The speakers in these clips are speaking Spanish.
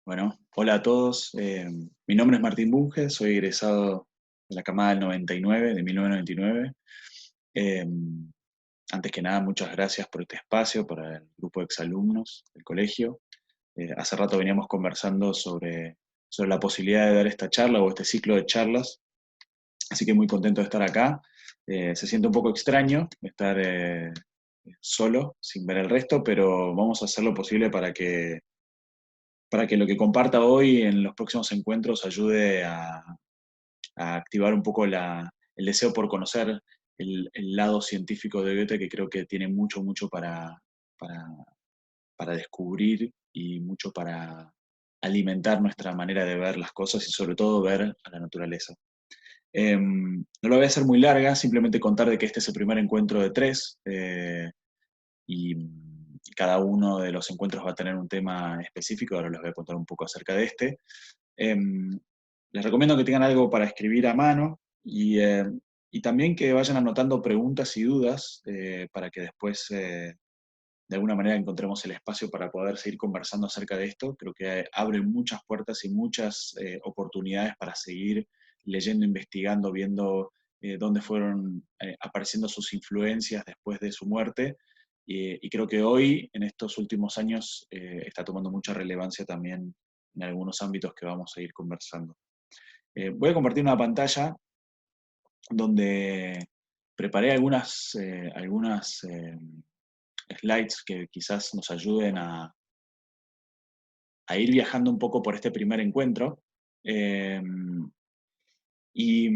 Bueno, hola a todos. Mi nombre es Martín Bunge, soy egresado de la camada del 99, de 1999. Eh, Antes que nada, muchas gracias por este espacio, para el grupo de exalumnos del colegio. Hace rato veníamos conversando sobre la posibilidad de dar esta charla o este ciclo de charlas, así que muy contento de estar acá. Se siente un poco extraño estar solo, sin ver el resto, pero vamos a hacer lo posible para que lo que comparta hoy en los próximos encuentros ayude a activar un poco el deseo por conocer el lado científico de Goethe, que creo que tiene mucho, mucho para, para descubrir y mucho para alimentar nuestra manera de ver las cosas y sobre todo ver a la naturaleza. No lo voy a hacer muy larga, simplemente contar de que este es el primer encuentro de tres, y cada uno de los encuentros va a tener un tema específico. Ahora les voy a contar un poco acerca de este. Em, Les recomiendo que tengan algo para escribir a mano y también que vayan anotando preguntas y dudas, para que después, de alguna manera, encontremos el espacio para poder seguir conversando acerca de esto. Creo que abre muchas puertas y muchas oportunidades para seguir leyendo, investigando, viendo dónde fueron apareciendo sus influencias después de su muerte. Y creo que hoy, en estos últimos años, está tomando mucha relevancia también en algunos ámbitos que vamos a ir conversando. Voy a compartir una pantalla donde preparé algunas slides que quizás nos ayuden a ir viajando un poco por este primer encuentro. Eh, y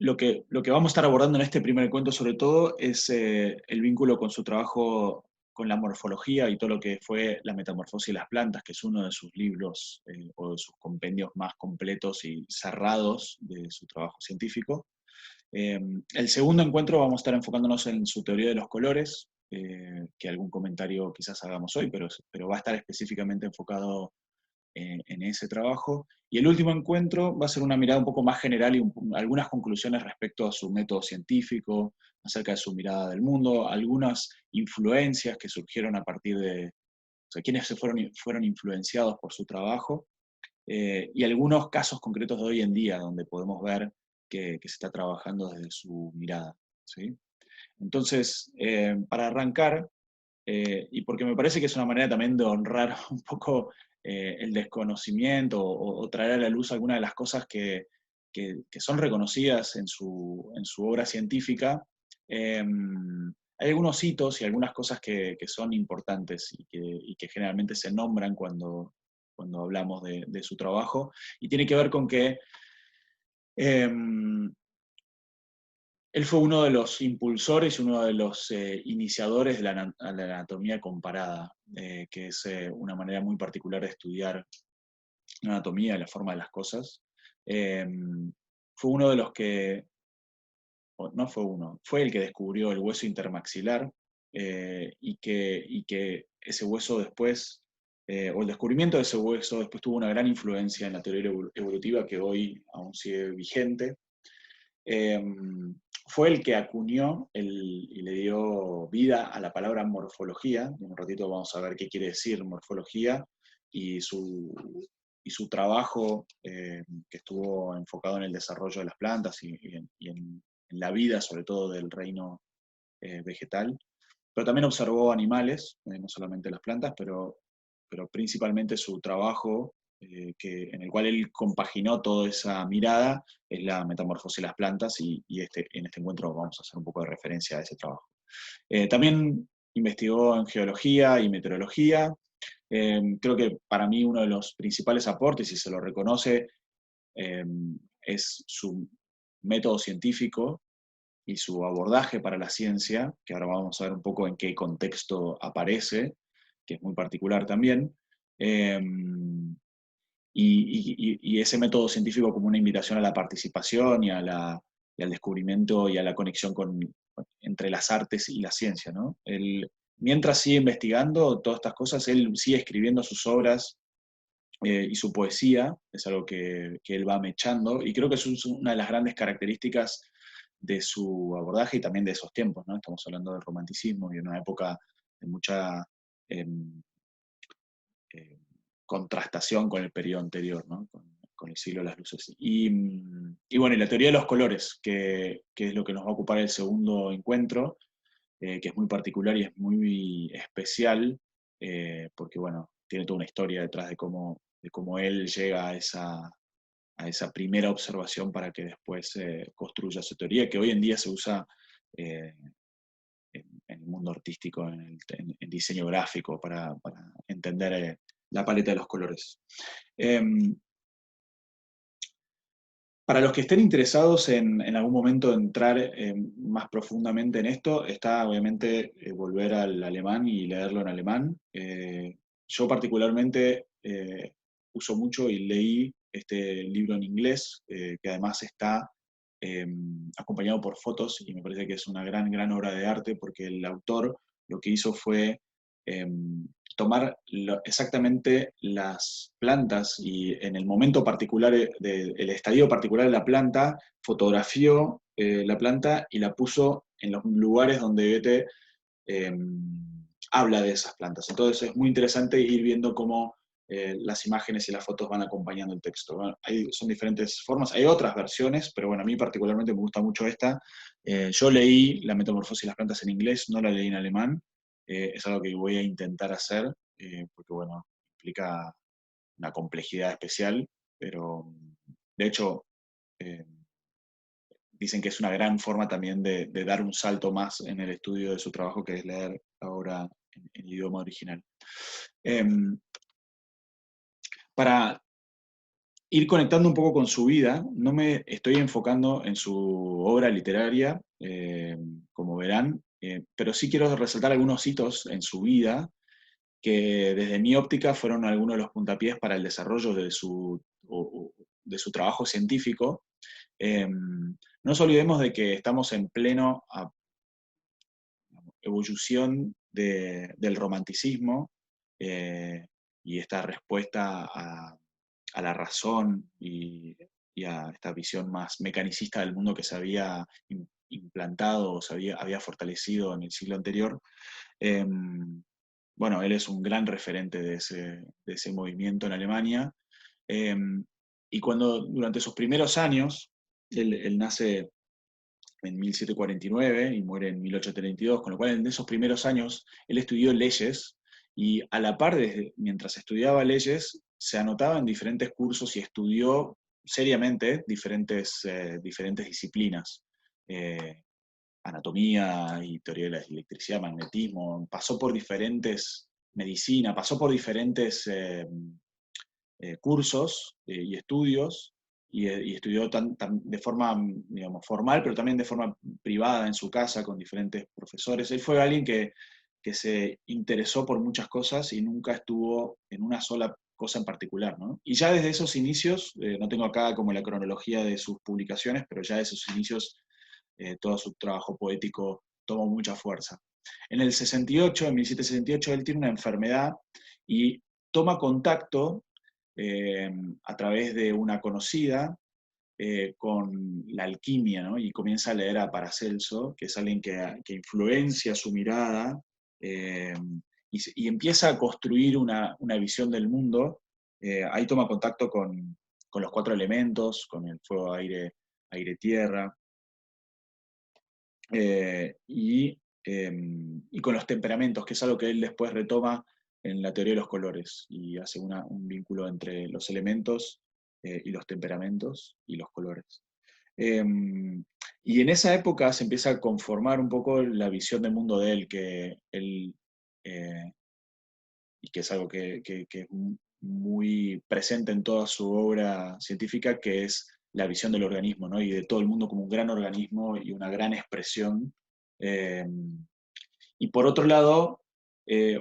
lo que vamos a estar abordando en este primer encuentro, sobre todo, es el vínculo con su trabajo con la morfología y todo lo que fue la metamorfosis de las plantas, que es uno de sus libros o de sus compendios más completos y cerrados de su trabajo científico. El segundo encuentro vamos a estar enfocándonos en su teoría de los colores, que algún comentario quizás hagamos hoy, pero va a estar específicamente enfocado en ese trabajo. Y el último encuentro va a ser una mirada un poco más general y algunas conclusiones respecto a su método científico, acerca de su mirada del mundo, algunas influencias que surgieron a partir de, o sea, quienes fueron influenciados por su trabajo, y algunos casos concretos de hoy en día donde podemos ver que se está trabajando desde su mirada, ¿sí? Entonces, para arrancar, y porque me parece que es una manera también de honrar un poco el desconocimiento o traer a la luz algunas de las cosas que son reconocidas en su obra científica. eh, Hay algunos hitos y algunas cosas que son importantes y que generalmente se nombran cuando hablamos de su trabajo, y tiene que ver con que eh, él fue uno de los impulsores y uno de los iniciadores de la anatomía comparada, que es una manera muy particular de estudiar la anatomía y la forma de las cosas. Eh, Fue uno de los que, o no fue uno, fue el que descubrió el hueso intermaxilar, y que ese hueso después, o el descubrimiento de ese hueso después tuvo una gran influencia en la teoría evolutiva que hoy aún sigue vigente. eh, Fue el que acuñó y le dio vida a la palabra morfología. En un ratito vamos a ver qué quiere decir morfología y su trabajo, que estuvo enfocado en el desarrollo de las plantas y en la vida, sobre todo del reino vegetal. Pero también observó animales, no solamente las plantas, pero principalmente su trabajo, en el cual él compaginó toda esa mirada, es la metamorfosis de las plantas, y en este encuentro vamos a hacer un poco de referencia a ese trabajo. También investigó en geología y meteorología. Creo que para mí uno de los principales aportes, y se lo reconoce, eh, es su método científico y su abordaje para la ciencia, que ahora vamos a ver un poco en qué contexto aparece, que es muy particular también. Eh, y ese método científico como una invitación a la participación y al descubrimiento y a la conexión entre las artes y la ciencia, ¿no? Mientras sigue investigando todas estas cosas, él sigue escribiendo sus obras, y su poesía, es algo que él va mechando, y creo que eso es una de las grandes características de su abordaje y también de esos tiempos, ¿no? Estamos hablando del romanticismo y de una época de mucha eh, eh, contrastación con el periodo anterior, ¿no? Con el siglo de las luces. Y bueno, y la teoría de los colores, que es lo que nos va a ocupar el segundo encuentro, que es muy particular y es muy especial, porque bueno, tiene toda una historia detrás de cómo él llega a esa primera observación para que después construya su teoría, que hoy en día se usa eh, en el mundo artístico, en diseño gráfico, para entender la paleta de los colores. Em, para los que estén interesados en algún momento entrar más profundamente en esto, está obviamente volver al alemán y leerlo en alemán. Yo particularmente uso mucho y leí este libro en inglés, que además está eh, acompañado por fotos, y me parece que es una gran obra de arte, porque el autor lo que hizo fue eh, tomar exactamente las plantas y en el momento particular, el estadio particular de la planta, fotografió la planta y la puso en los lugares donde Goethe eh, habla de esas plantas. Entonces es muy interesante ir viendo cómo las imágenes y las fotos van acompañando el texto. Bueno, son diferentes formas, hay otras versiones, pero bueno, a mí particularmente me gusta mucho esta. Yo leí La Metamorfosis de las plantas en inglés, no la leí en alemán. Es algo que voy a intentar hacer, porque bueno, implica una complejidad especial, pero de hecho eh, dicen que es una gran forma también de dar un salto más en el estudio de su trabajo, que es leer ahora en idioma original. Em, para ir conectando un poco con su vida, no me estoy enfocando en su obra literaria, como verán, pero sí quiero resaltar algunos hitos en su vida que desde mi óptica fueron algunos de los puntapiés para el desarrollo de su trabajo científico. No nos olvidemos de que estamos en pleno evolución del romanticismo, y esta respuesta a la razón y a esta visión más mecanicista del mundo que se había implantado o había fortalecido en el siglo anterior. Eh, bueno, él es un gran referente de ese movimiento en Alemania. Eh, y cuando durante sus primeros años, él nace en 1749 y muere en 1832, con lo cual en esos primeros años él estudió leyes y a la par, mientras estudiaba leyes, se anotaba en diferentes cursos y estudió seriamente diferentes disciplinas. Eh, anatomía y teoría de la electricidad, magnetismo, pasó por diferentes medicina, pasó por diferentes cursos y estudios, y estudió de forma, digamos, formal, pero también de forma privada en su casa con diferentes profesores. Él fue alguien que se interesó por muchas cosas y nunca estuvo en una sola cosa en particular, ¿no? Y ya desde esos inicios, no tengo acá como la cronología de sus publicaciones, pero ya de esos inicios todo su trabajo poético tomó mucha fuerza. En el 68, en 1768, él tiene una enfermedad y toma contacto a través de una conocida con la alquimia, ¿no? Y comienza a leer a Paracelso, que es alguien que influencia su mirada eh, y empieza a construir una visión del mundo. Ahí toma contacto con los cuatro elementos, con el fuego, aire, tierra, y con los temperamentos, que es algo que él después retoma en la teoría de los colores y hace un vínculo entre los elementos y los temperamentos y los colores. Eh, y en esa época se empieza a conformar un poco la visión del mundo de él, eh, y que es algo que es muy presente en toda su obra científica, que es la visión del organismo, ¿no? Y de todo el mundo como un gran organismo y una gran expresión. Eh, y por otro lado, eh,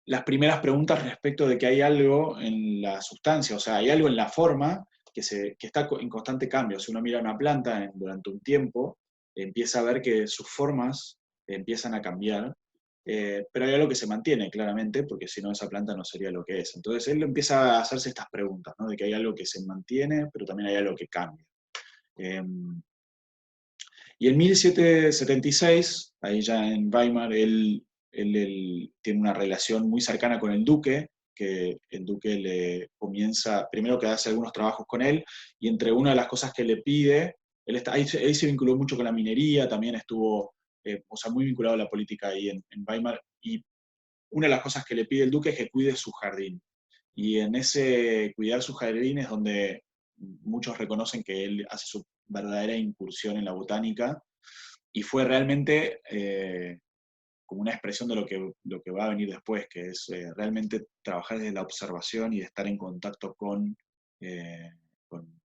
las primeras preguntas respecto de que hay algo en la sustancia, o sea, hay algo en la forma que está en constante cambio. Si uno mira una planta durante un tiempo, empieza a ver que sus formas empiezan a cambiar, pero hay algo que se mantiene claramente, porque si no esa planta no sería lo que es. Entonces él empieza a hacerse estas preguntas, ¿no? De que hay algo que se mantiene, pero también hay algo que cambia. Eh, y en 1776, ahí ya en Weimar, él tiene una relación muy cercana con el duque, que el duque le comienza, primero que hace algunos trabajos con él, y entre una de las cosas que le pide, ahí se vinculó mucho con la minería, también estuvo, o sea, muy vinculado a la política ahí en Weimar, y una de las cosas que le pide el duque es que cuide su jardín. Y en ese cuidar su jardín es donde muchos reconocen que él hace su verdadera incursión en la botánica, y fue realmente como una expresión de lo que va a venir después, que es realmente trabajar desde la observación y de estar en contacto eh, con,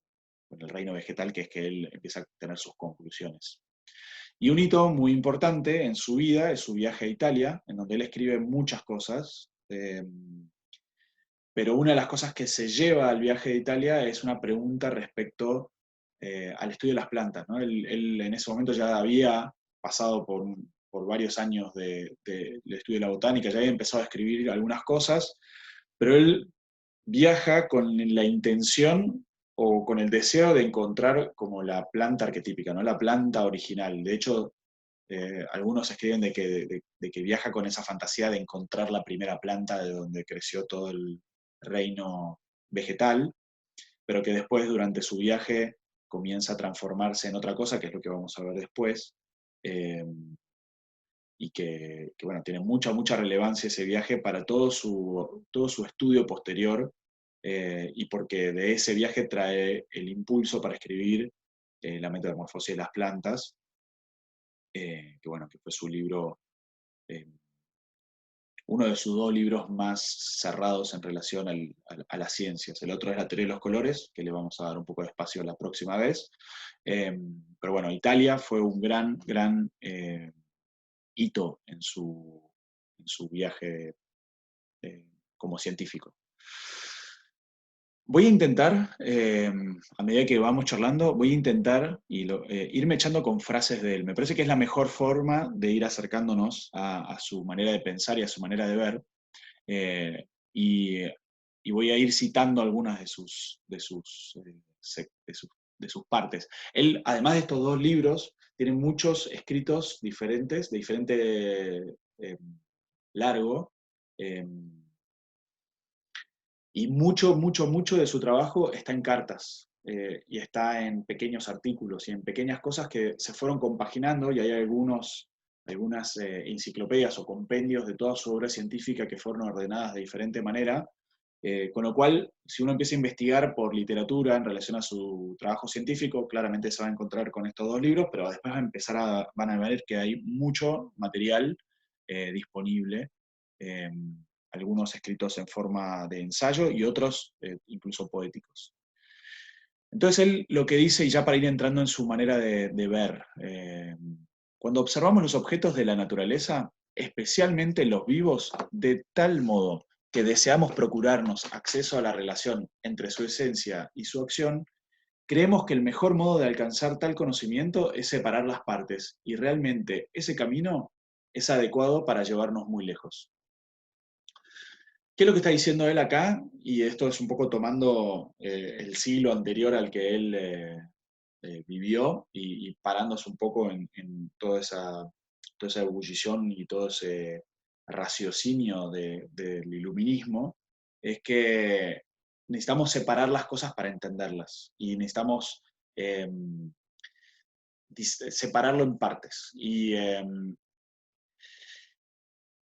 con el reino vegetal, que es que él empieza a tener sus conclusiones. Y un hito muy importante en su vida es su viaje a Italia, en donde él escribe muchas cosas, pero una de las cosas que se lleva al viaje de Italia es una pregunta respecto al estudio de las plantas, ¿no? Él en ese momento ya había pasado por varios años del estudio de la botánica, ya había empezado a escribir algunas cosas, pero él viaja con la intención o con el deseo de encontrar como la planta arquetípica, ¿no? La planta original. De hecho, algunos escriben de que viaja con esa fantasía de encontrar la primera planta de donde creció todo el reino vegetal, pero que después durante su viaje comienza a transformarse en otra cosa, que es lo que vamos a ver después, eh, y que, bueno, tiene mucha, mucha relevancia ese viaje para todo su estudio posterior, y porque de ese viaje trae el impulso para escribir La metamorfosis de las plantas, que bueno, que fue su libro, eh, uno de sus dos libros más cerrados en relación a las ciencias. El otro es La teoría de los colores, que le vamos a dar un poco de espacio la próxima vez. Pero bueno, Italia fue un gran, gran hito en su viaje como científico. Voy a intentar, a medida que vamos charlando, voy a intentar irme echando con frases de él. Me parece que es la mejor forma de ir acercándonos a su manera de pensar y a su manera de ver. Eh, y, y voy a ir citando algunas de sus partes. Él, además de estos dos libros, tiene muchos escritos diferentes, de diferente largo, eh, y mucho, mucho, mucho de su trabajo está en cartas, y está en pequeños artículos y en pequeñas cosas que se fueron compaginando, y hay algunas enciclopedias o compendios de toda su obra científica que fueron ordenadas de diferente manera, con lo cual, si uno empieza a investigar por literatura en relación a su trabajo científico, claramente se va a encontrar con estos dos libros, pero después van a ver que hay mucho material disponible, eh, algunos escritos en forma de ensayo y otros incluso poéticos. Entonces él lo que dice, y ya para ir entrando en su manera de ver, cuando observamos los objetos de la naturaleza, especialmente los vivos, de tal modo que deseamos procurarnos acceso a la relación entre su esencia y su acción, creemos que el mejor modo de alcanzar tal conocimiento es separar las partes, y realmente ese camino es adecuado para llevarnos muy lejos. ¿Qué es lo que está diciendo él acá? Y esto es un poco tomando el siglo anterior al que él vivió y parándose un poco en toda esa ebullición y todo ese raciocinio del iluminismo, es que necesitamos separar las cosas para entenderlas y necesitamos eh, separarlo en partes.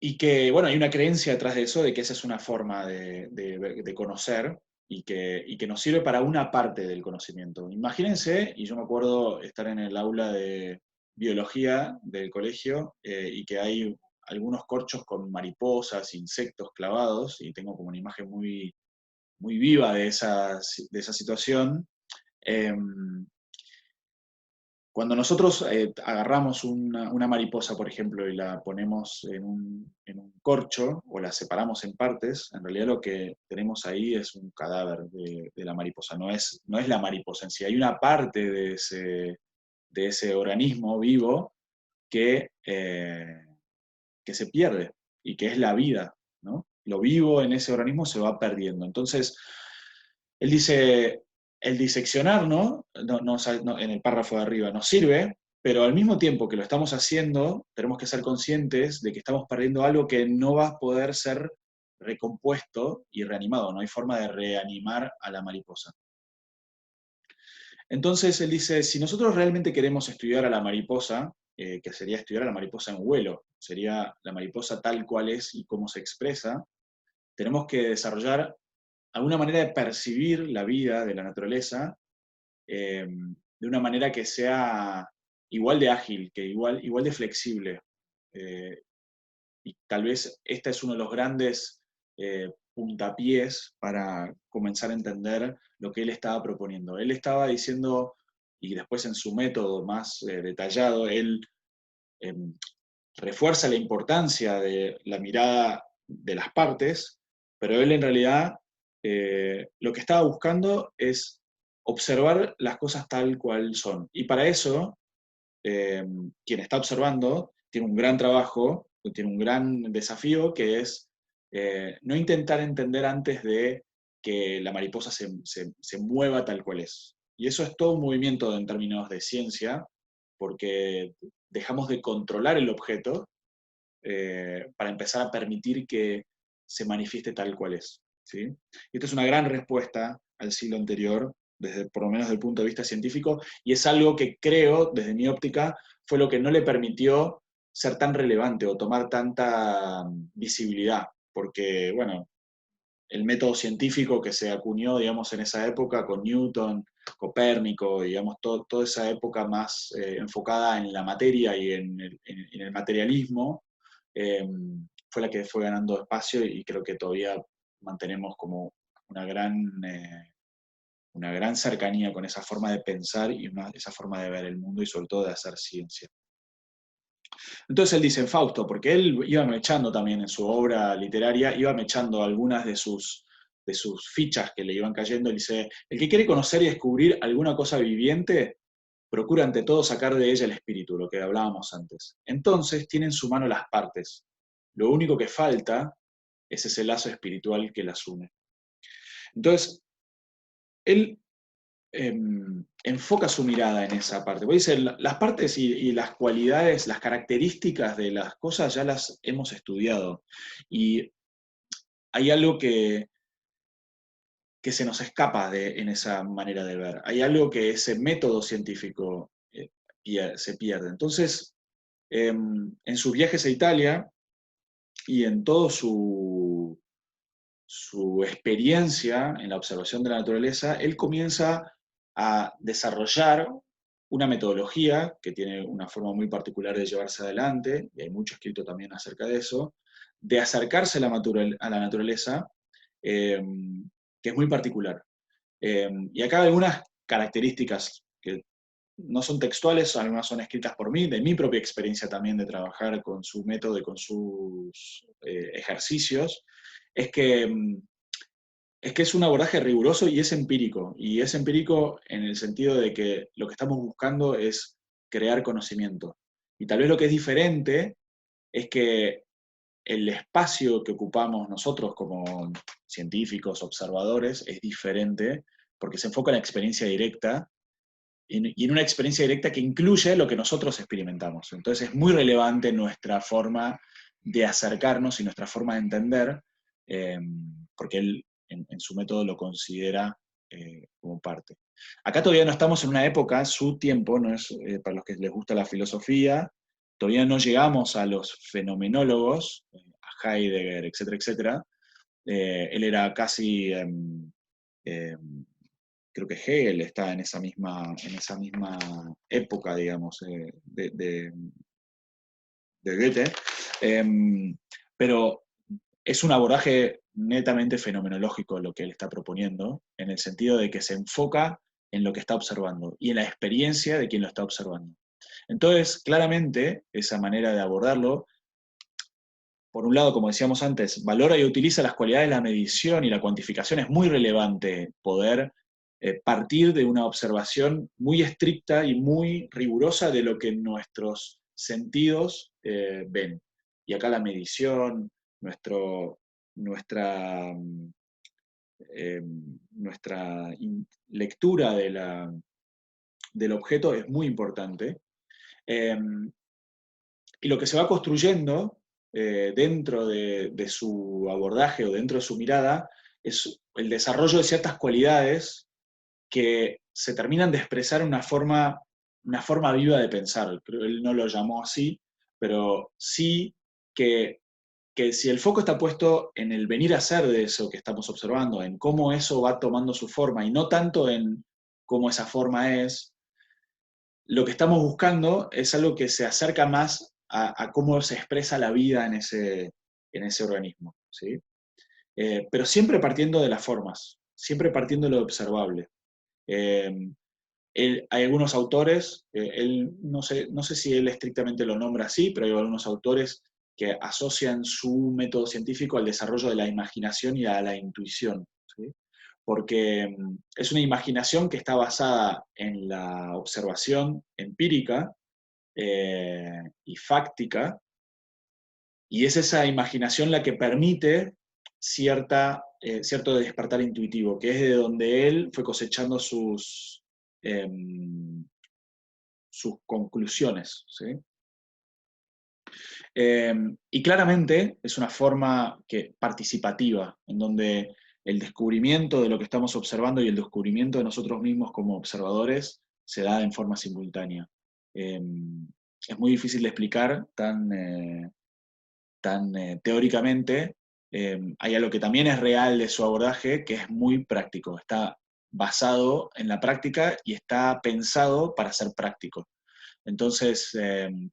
Y que, bueno, hay una creencia detrás de eso, de que esa es una forma de conocer y que nos sirve para una parte del conocimiento. Imagínense, y yo me acuerdo estar en el aula de biología del colegio, y que hay algunos corchos con mariposas, insectos clavados, y tengo como una imagen muy, muy viva de esa situación. Cuando nosotros agarramos una mariposa, por ejemplo, y la ponemos en un corcho o la separamos en partes, en realidad lo que tenemos ahí es un cadáver de la mariposa, no es la mariposa en sí. Hay una parte de ese organismo vivo que, que se pierde y que es la vida, ¿no? Lo vivo en ese organismo se va perdiendo. Entonces, él dice, el diseccionar, ¿no? En el párrafo de arriba nos sirve, pero al mismo tiempo que lo estamos haciendo, tenemos que ser conscientes de que estamos perdiendo algo que no va a poder ser recompuesto y reanimado, no hay forma de reanimar a la mariposa. Entonces él dice, si nosotros realmente queremos estudiar a la mariposa, que sería estudiar a la mariposa en vuelo, sería la mariposa tal cual es y cómo se expresa, tenemos que desarrollar alguna manera de percibir la vida de la naturaleza de una manera que sea igual de ágil, que igual de flexible. Eh, y tal vez este es uno de los grandes puntapiés para comenzar a entender lo que él estaba proponiendo. Él estaba diciendo, y después en su método más detallado, él eh, refuerza la importancia de la mirada de las partes, pero él en realidad lo que estaba buscando es observar las cosas tal cual son. Y para eso, quien está observando tiene un gran trabajo, tiene un gran desafío, que es no intentar entender antes de que la mariposa se mueva tal cual es. Y eso es todo un movimiento en términos de ciencia, porque dejamos de controlar el objeto para empezar a permitir que se manifieste tal cual es. ¿Sí? Y esta es una gran respuesta al siglo anterior, desde, por lo menos desde el punto de vista científico, y es algo que creo, desde mi óptica, fue lo que no le permitió ser tan relevante o tomar tanta visibilidad, porque, bueno, el método científico que se acuñó, digamos, en esa época con Newton, Copérnico, digamos, toda esa época más enfocada en la materia y en el materialismo, eh, fue la que fue ganando espacio y creo que todavía mantenemos como una gran, eh, una gran cercanía con esa forma de pensar y esa forma de ver el mundo y sobre todo de hacer ciencia. Entonces él dice en Fausto, porque él iba mechando también en su obra literaria, iba mechando algunas de sus fichas que le iban cayendo, él dice, el que quiere conocer y descubrir alguna cosa viviente, procura ante todo sacar de ella el espíritu, lo que hablábamos antes. Entonces tiene en su mano las partes. Lo único que falta es ese lazo espiritual que las une. Entonces, él enfoca su mirada en esa parte. Voy a decir, las partes y las cualidades, las características de las cosas ya las hemos estudiado. Y hay algo que se nos escapa en esa manera de ver. Hay algo que ese método científico se pierde. Entonces, en sus viajes a Italia y en todo su experiencia en la observación de la naturaleza, él comienza a desarrollar una metodología que tiene una forma muy particular de llevarse adelante, y hay mucho escrito también acerca de eso, de acercarse a la naturaleza, eh, que es muy particular. Y acá hay algunas características que no son textuales, algunas son escritas por mí, de mi propia experiencia también de trabajar con su método y con sus ejercicios, es que es un abordaje riguroso y es empírico en el sentido de que lo que estamos buscando es crear conocimiento. Y tal vez lo que es diferente es que el espacio que ocupamos nosotros como científicos, observadores, es diferente porque se enfoca en la experiencia directa y en una experiencia directa que incluye lo que nosotros experimentamos. Entonces es muy relevante nuestra forma de acercarnos y nuestra forma de entender, eh, porque él en su método lo considera como parte. Acá todavía no estamos en una época, su tiempo, no es para los que les gusta la filosofía, todavía no llegamos a los fenomenólogos, a Heidegger, etcétera, etcétera. Él era casi eh, creo que Hegel está en esa misma época, digamos, de Goethe, pero es un abordaje netamente fenomenológico lo que él está proponiendo, en el sentido de que se enfoca en lo que está observando y en la experiencia de quien lo está observando. Entonces, claramente, esa manera de abordarlo, por un lado, como decíamos antes, valora y utiliza las cualidades de la medición y la cuantificación. Es muy relevante poder partir de una observación muy estricta y muy rigurosa de lo que nuestros sentidos ven. Y acá la medición, nuestra, eh, nuestra lectura del objeto es muy importante. Y lo que se va construyendo dentro de su abordaje o dentro de su mirada es el desarrollo de ciertas cualidades que se terminan de expresar en una forma viva de pensar. Creo que él no lo llamó así, pero sí que si el foco está puesto en el venir a ser de eso que estamos observando, en cómo eso va tomando su forma y no tanto en cómo esa forma es, lo que estamos buscando es algo que se acerca más a cómo se expresa la vida en ese organismo, ¿sí? Pero siempre partiendo de las formas, siempre partiendo de lo observable. Eh, hay algunos autores, él no sé si él estrictamente lo nombra así, pero hay algunos autores que asocian su método científico al desarrollo de la imaginación y a la intuición, ¿sí? Porque es una imaginación que está basada en la observación empírica y fáctica, y es esa imaginación la que permite cierto despertar intuitivo, que es de donde él fue cosechando sus conclusiones, ¿sí? Y claramente es una forma participativa, en donde el descubrimiento de lo que estamos observando y el descubrimiento de nosotros mismos como observadores se da en forma simultánea. Eh, es muy difícil de explicar tan teóricamente. Hay algo que también es real de su abordaje, que es muy práctico, está basado en la práctica y está pensado para ser práctico. Entonces,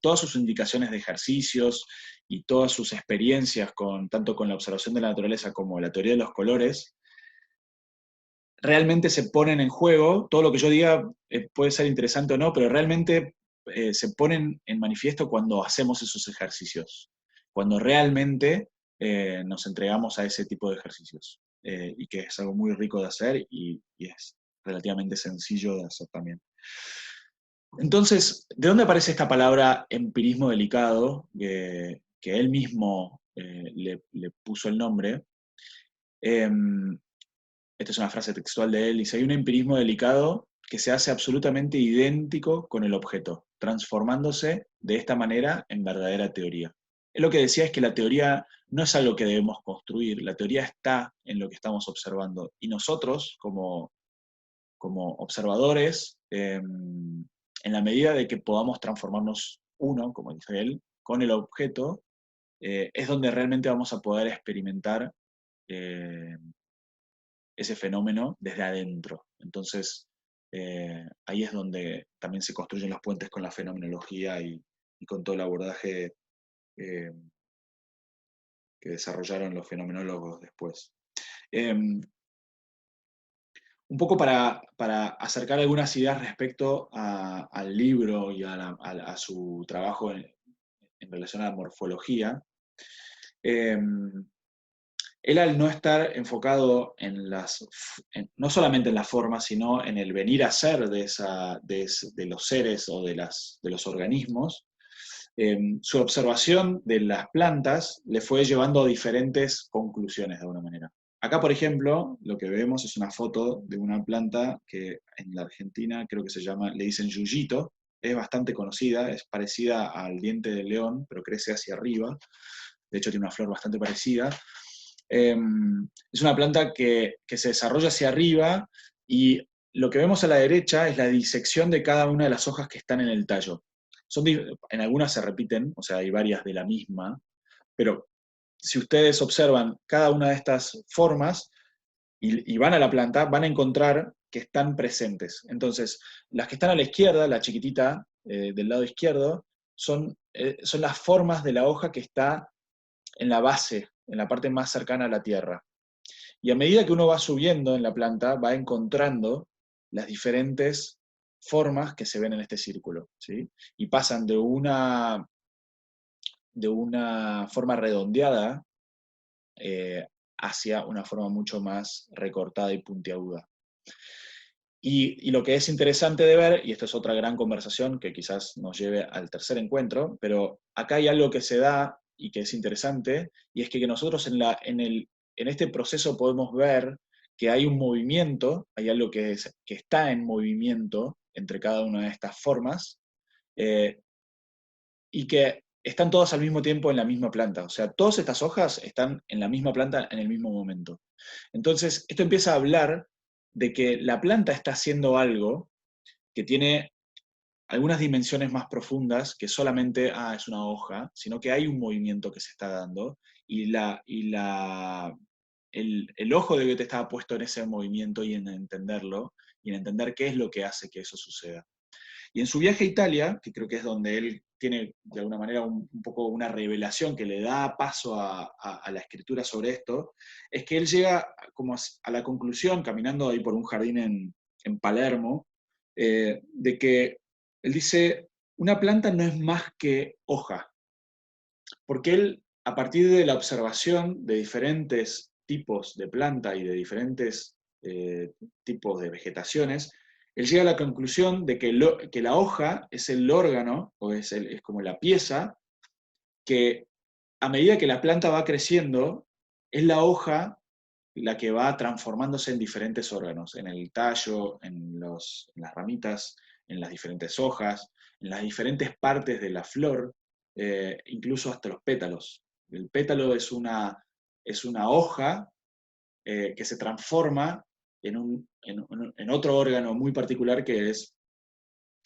todas sus indicaciones de ejercicios y todas sus experiencias, tanto con la observación de la naturaleza como la teoría de los colores, realmente se ponen en juego. Todo lo que yo diga puede ser interesante o no, pero realmente se ponen en manifiesto cuando hacemos esos ejercicios, cuando realmente nos entregamos a ese tipo de ejercicios, y que es algo muy rico de hacer y es relativamente sencillo de hacer también. Entonces, ¿de dónde aparece esta palabra empirismo delicado, que él mismo le puso el nombre? Esta es una frase textual de él, dice: hay un empirismo delicado que se hace absolutamente idéntico con el objeto, transformándose de esta manera en verdadera teoría. Él lo que decía es que la teoría no es algo que debemos construir, la teoría está en lo que estamos observando, y nosotros, como observadores, en la medida de que podamos transformarnos uno, como dice él, con el objeto, es donde realmente vamos a poder experimentar eh, ese fenómeno desde adentro. Entonces, ahí es donde también se construyen los puentes con la fenomenología y con todo el abordaje eh, que desarrollaron los fenomenólogos después. Un poco para acercar algunas ideas respecto al libro y a su trabajo en relación a la morfología. Eh, Él, al no estar enfocado no solamente en las formas, sino en el venir a ser de los seres o de los organismos, su observación de las plantas le fue llevando a diferentes conclusiones de alguna manera. Acá, por ejemplo, lo que vemos es una foto de una planta que en la Argentina creo que le dicen yuyito, es bastante conocida, es parecida al diente del león, pero crece hacia arriba, de hecho tiene una flor bastante parecida. Es una planta que se desarrolla hacia arriba, y lo que vemos a la derecha es la disección de cada una de las hojas que están en el tallo. En algunas se repiten, o sea, hay varias de la misma, pero si ustedes observan cada una de estas formas y van a la planta, van a encontrar que están presentes. Entonces, las que están a la izquierda, la chiquitita del lado izquierdo, son las formas de la hoja que está en la base, en la parte más cercana a la tierra. Y a medida que uno va subiendo en la planta, va encontrando las diferentes formas que se ven en este círculo, ¿sí? Y pasan de una forma redondeada hacia una forma mucho más recortada y puntiaguda. Y lo que es interesante de ver, y esto es otra gran conversación que quizás nos lleve al tercer encuentro, pero acá hay algo que se da y que es interesante, y es que nosotros en este proceso podemos ver que hay un movimiento, hay algo que está en movimiento entre cada una de estas formas, y que están todas al mismo tiempo en la misma planta. O sea, todas estas hojas están en la misma planta en el mismo momento. Entonces, esto empieza a hablar de que la planta está haciendo algo que tiene algunas dimensiones más profundas que solamente, es una hoja, sino que hay un movimiento que se está dando el ojo de Goethe estaba puesto en ese movimiento y en entenderlo, y en entender qué es lo que hace que eso suceda. Y en su viaje a Italia, que creo que es donde él tiene de alguna manera un poco una revelación que le da paso a la escritura sobre esto, es que él llega como a la conclusión, caminando ahí por un jardín en Palermo, de que él dice, una planta no es más que hoja, porque él, a partir de la observación de diferentes tipos de planta y de diferentes tipos de vegetaciones, él llega a la conclusión de que la hoja es el órgano, o es como la pieza, que a medida que la planta va creciendo, es la hoja la que va transformándose en diferentes órganos, en el tallo, en las ramitas, en las diferentes hojas, en las diferentes partes de la flor, incluso hasta los pétalos. El pétalo es una hoja que se transforma en otro órgano muy particular que es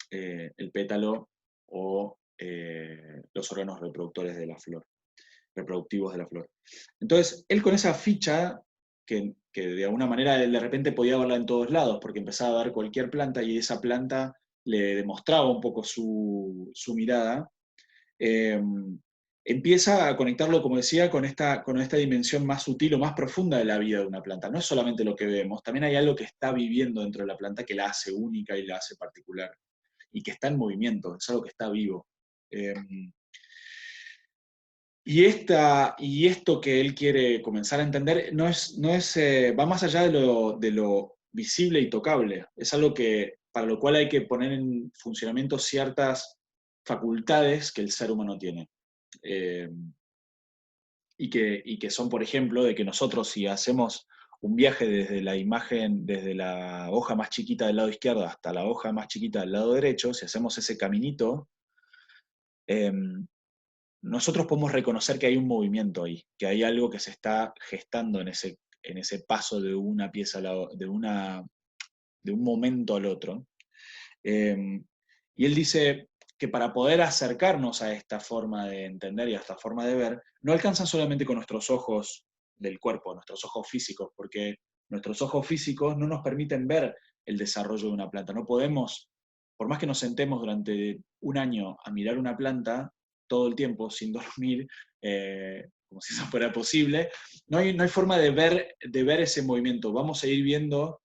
el pétalo o los órganos reproductores de la flor, reproductivos de la flor. Entonces, él con esa ficha, que de alguna manera él de repente podía verla en todos lados, porque empezaba a ver cualquier planta y esa planta le demostraba un poco su mirada, eh, empieza a conectarlo, como decía, con esta dimensión más sutil o más profunda de la vida de una planta. No es solamente lo que vemos, también hay algo que está viviendo dentro de la planta que la hace única y la hace particular, y que está en movimiento, es algo que está vivo. Eh, y esto que él quiere comenzar a entender va más allá de lo visible y tocable. Es algo para lo cual hay que poner en funcionamiento ciertas facultades que el ser humano tiene. Eh, y que son, por ejemplo, de que nosotros si hacemos un viaje desde la imagen, desde la hoja más chiquita del lado izquierdo hasta la hoja más chiquita del lado derecho, si hacemos ese caminito, eh, nosotros podemos reconocer que hay un movimiento ahí, que hay algo que se está gestando en ese paso de una pieza de un momento al otro. Eh, y él dice que para poder acercarnos a esta forma de entender y a esta forma de ver, no alcanzan solamente con nuestros ojos del cuerpo, nuestros ojos físicos, porque nuestros ojos físicos no nos permiten ver el desarrollo de una planta. No podemos, por más que nos sentemos durante un año a mirar una planta todo el tiempo sin dormir, como si eso fuera posible, no hay forma de ver ese movimiento. Vamos a ir viendo,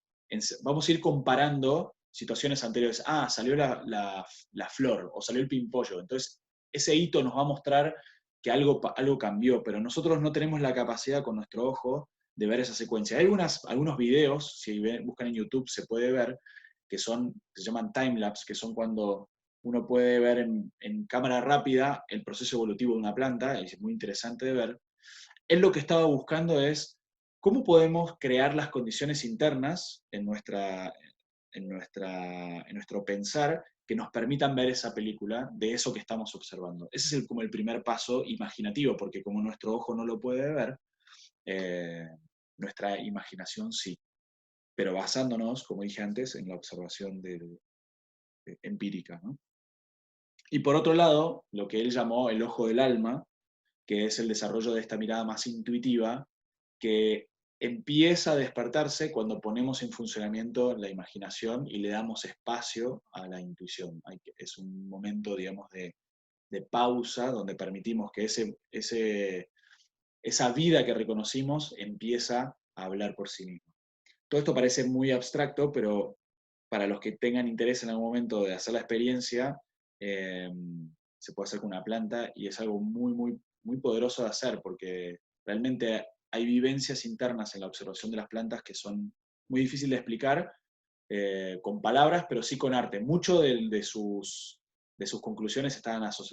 vamos a ir comparando situaciones anteriores. Salió la flor o salió el pimpollo. Entonces, ese hito nos va a mostrar que algo cambió, pero nosotros no tenemos la capacidad con nuestro ojo de ver esa secuencia. Hay algunos videos, si buscan en YouTube se puede ver, se llaman timelapse, que son cuando uno puede ver en cámara rápida el proceso evolutivo de una planta, y es muy interesante de ver. Él lo que estaba buscando es cómo podemos crear las condiciones internas en nuestro pensar que nos permitan ver esa película de eso que estamos observando. Ese es como el primer paso imaginativo, porque como nuestro ojo no lo puede ver, eh, nuestra imaginación sí, pero basándonos, como dije antes, en la observación empírica, ¿no? Y por otro lado, lo que él llamó el ojo del alma, que es el desarrollo de esta mirada más intuitiva, que empieza a despertarse cuando ponemos en funcionamiento la imaginación y le damos espacio a la intuición. Es un momento, digamos, de pausa donde permitimos que esa vida que reconocimos empieza a hablar por sí mismo. Todo esto parece muy abstracto, pero para los que tengan interés en algún momento de hacer la experiencia, eh, se puede hacer con una planta y es algo muy, muy, muy poderoso de hacer porque realmente hay vivencias internas en la observación de las plantas que son muy difíciles de explicar con palabras, pero sí con arte. Mucho de sus conclusiones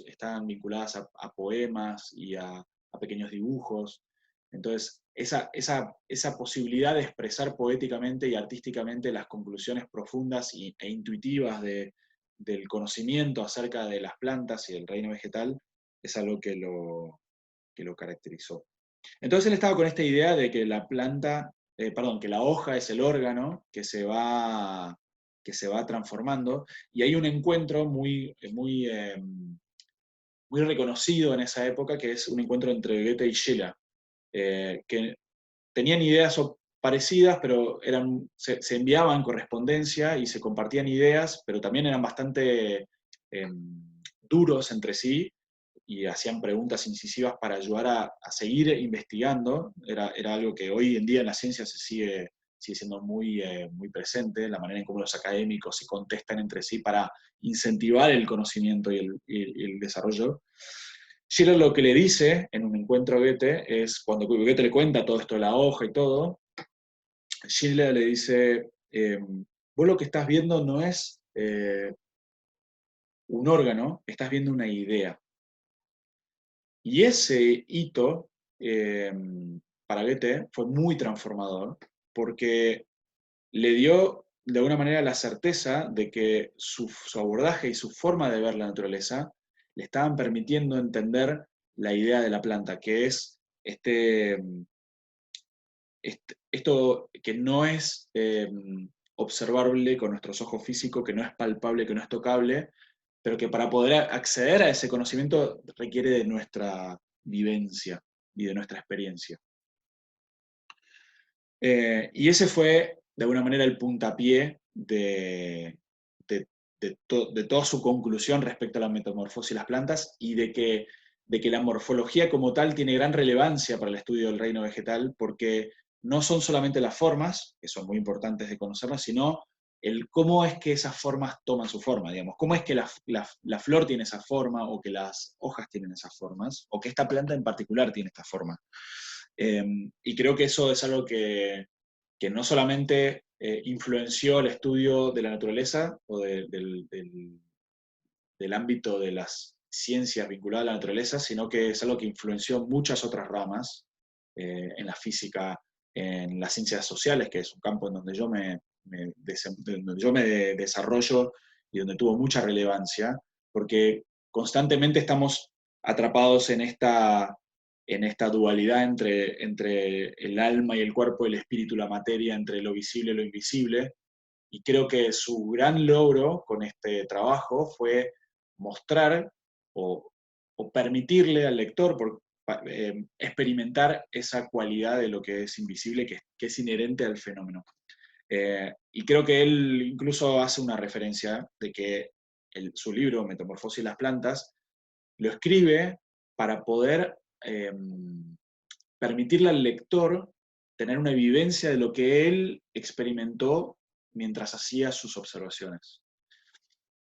están vinculadas a poemas y a pequeños dibujos. Entonces, esa posibilidad de expresar poéticamente y artísticamente las conclusiones profundas intuitivas del conocimiento acerca de las plantas y del reino vegetal es algo que lo caracterizó. Entonces él estaba con esta idea de que la planta, perdón, que la hoja es el órgano que se va transformando, y hay un encuentro muy reconocido en esa época, que es un encuentro entre Goethe y Schiller, que tenían ideas parecidas, pero se enviaban correspondencia y se compartían ideas, pero también eran bastante duros entre sí y hacían preguntas incisivas para ayudar a seguir investigando. Era algo que hoy en día en la ciencia sigue siendo muy presente, la manera en cómo los académicos se contestan entre sí para incentivar el conocimiento y el desarrollo. Schiller lo que le dice en un encuentro a Goethe es, cuando Goethe le cuenta todo esto de la hoja y todo, Schiller le dice, vos lo que estás viendo no es un órgano, estás viendo una idea. Y ese hito eh, para Goethe fue muy transformador, porque le dio de alguna manera la certeza de que su abordaje y su forma de ver la naturaleza le estaban permitiendo entender la idea de la planta, que es esto que no es observable con nuestros ojos físicos, que no es palpable, que no es tocable, pero que para poder acceder a ese conocimiento requiere de nuestra vivencia y de nuestra experiencia. Y ese fue, de alguna manera, el puntapié de toda su conclusión respecto a la metamorfosis de las plantas y de que la morfología como tal tiene gran relevancia para el estudio del reino vegetal, porque no son solamente las formas, que son muy importantes de conocerlas, sino el cómo es que esas formas toman su forma, digamos, cómo es que la flor tiene esa forma, o que las hojas tienen esas formas, o que esta planta en particular tiene esta forma. Y creo que eso es algo que no solamente influenció el estudio de la naturaleza o del ámbito de las ciencias vinculadas a la naturaleza, sino que es algo que influenció muchas otras ramas, en la física, en las ciencias sociales, que es un campo en donde donde yo me desarrollo y donde tuvo mucha relevancia, porque constantemente estamos atrapados en esta dualidad entre el alma y el cuerpo, el espíritu y la materia, entre lo visible y lo invisible. Y creo que su gran logro con este trabajo fue mostrar o, o permitirle al lector experimentar esa cualidad de lo que es invisible, que es inherente al fenómeno. Y creo que él incluso hace una referencia de que su libro, Metamorfosis de las plantas, lo escribe para poder permitirle al lector tener una vivencia de lo que él experimentó mientras hacía sus observaciones,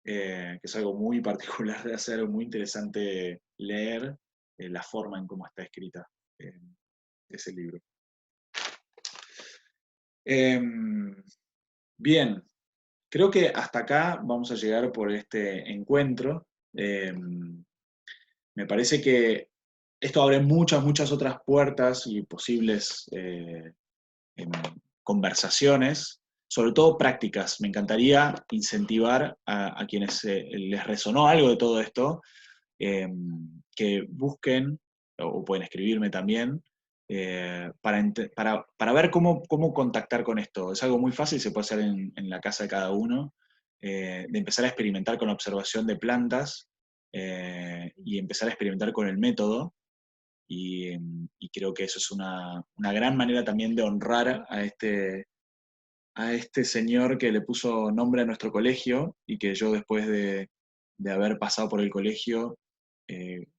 que es algo muy particular de hacer, muy interesante leer la forma en cómo está escrita ese libro. Bien, creo que hasta acá vamos a llegar por este encuentro. Me parece que esto abre muchas otras puertas y posibles en conversaciones, sobre todo prácticas. Me encantaría incentivar a quienes les resonó algo de todo esto, eh, que busquen, o pueden escribirme también, para ver cómo contactar con esto. Es algo muy fácil, se puede hacer en la casa de cada uno, de empezar a experimentar con la observación de plantas, y empezar a experimentar con el método. Y creo que eso es una gran manera también de honrar a este señor que le puso nombre a nuestro colegio, y que yo, después de haber pasado por el colegio,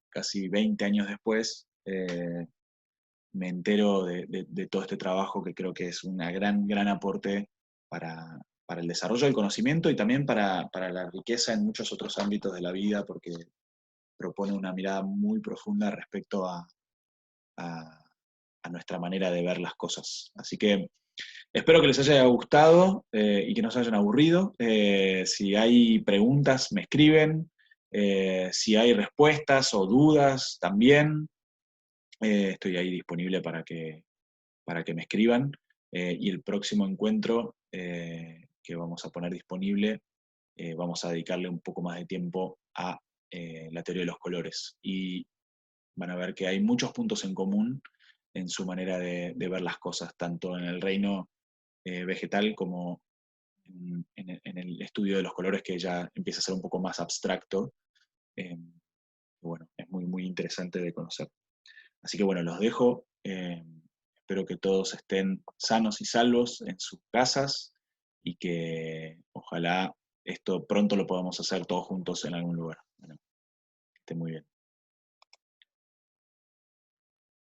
casi 20 años después, me entero de todo este trabajo, que creo que es un gran aporte para el desarrollo del conocimiento y también para la riqueza en muchos otros ámbitos de la vida, porque propone una mirada muy profunda respecto a, a nuestra manera de ver las cosas. Así que espero que les haya gustado, y que no se hayan aburrido. Si hay preguntas, me escriben. Si hay respuestas o dudas, también estoy ahí disponible para que me escriban. Y el próximo encuentro que vamos a poner disponible, vamos a dedicarle un poco más de tiempo a la teoría de los colores. Y van a ver que hay muchos puntos en común en su manera de ver las cosas, tanto en el reino vegetal como en el estudio de los colores, que ya empieza a ser un poco más abstracto. Eh, bueno, es muy, muy interesante de conocer. Así que bueno, los dejo. Espero que todos estén sanos y salvos en sus casas y que ojalá esto pronto lo podamos hacer todos juntos en algún lugar. Bueno, que esté muy bien.